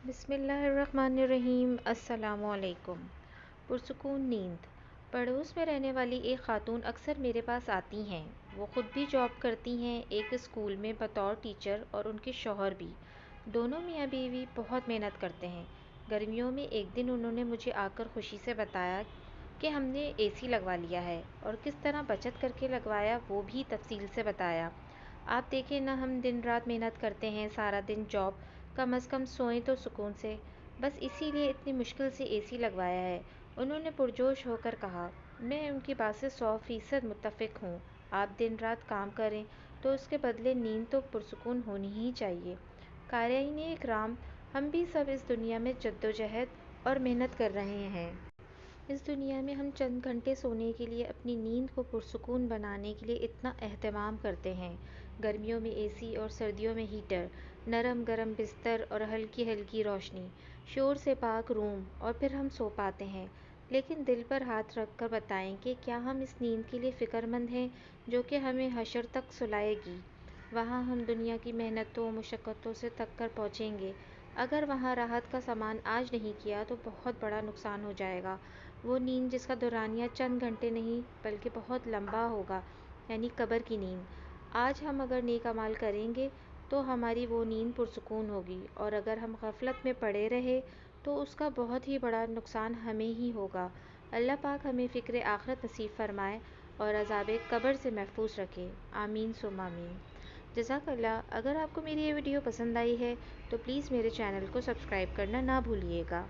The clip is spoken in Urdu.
بسم اللہ الرحمن الرحیم۔ السلام علیکم۔ پرسکون نیند۔ پڑوس میں رہنے والی ایک خاتون اکثر میرے پاس آتی ہیں۔ وہ خود بھی جاب کرتی ہیں ایک اسکول میں بطور ٹیچر، اور ان کے شوہر بھی۔ دونوں میاں بیوی بہت محنت کرتے ہیں۔ گرمیوں میں ایک دن انہوں نے مجھے آ کر خوشی سے بتایا کہ ہم نے اے سی لگوا لیا ہے، اور کس طرح بچت کر کے لگوایا وہ بھی تفصیل سے بتایا۔ آپ دیکھیں نا، ہم دن رات محنت کرتے ہیں، سارا دن جاب، کم از کم سوئیں تو سکون سے، بس اسی لیے اتنی مشکل سے اے سی لگوایا ہے۔ انہوں نے پرجوش ہو کر کہا۔ میں ان کی بات سے 100% متفق ہوں۔ آپ دن رات کام کریں تو اس کے بدلے نیند تو پرسکون ہونی ہی چاہیے۔ قارئین اکرام، ہم بھی سب اس دنیا میں جدوجہد اور محنت کر رہے ہیں۔ اس دنیا میں ہم چند گھنٹے سونے کے لیے اپنی نیند کو پرسکون بنانے کے لیے اتنا اہتمام کرتے ہیں۔ گرمیوں میں اے سی اور سردیوں میں ہیٹر، نرم گرم بستر اور ہلکی ہلکی روشنی، شور سے پاک روم، اور پھر ہم سو پاتے ہیں۔ لیکن دل پر ہاتھ رکھ کر بتائیں کہ کیا ہم اس نیند کے لیے فکر مند ہیں جو کہ ہمیں حشر تک سلائے گی؟ وہاں ہم دنیا کی محنتوں مشقتوں سے تھک کر پہنچیں گے۔ اگر وہاں راحت کا سامان آج نہیں کیا تو بہت بڑا نقصان ہو جائے گا۔ وہ نیند جس کا دورانیہ چند گھنٹے نہیں بلکہ بہت لمبا ہوگا، یعنی قبر کی نیند۔ آج ہم اگر نیک اعمال کریں گے تو ہماری وہ نیند پرسکون ہوگی، اور اگر ہم غفلت میں پڑے رہے تو اس کا بہت ہی بڑا نقصان ہمیں ہی ہوگا۔ اللہ پاک ہمیں فکر آخرت نصیب فرمائے اور عذاب قبر سے محفوظ رکھے۔ آمین ثم آمین۔ جزاک اللہ۔ اگر آپ کو میری یہ ویڈیو پسند آئی ہے تو پلیز میرے چینل کو سبسکرائب کرنا نہ بھولیے گا۔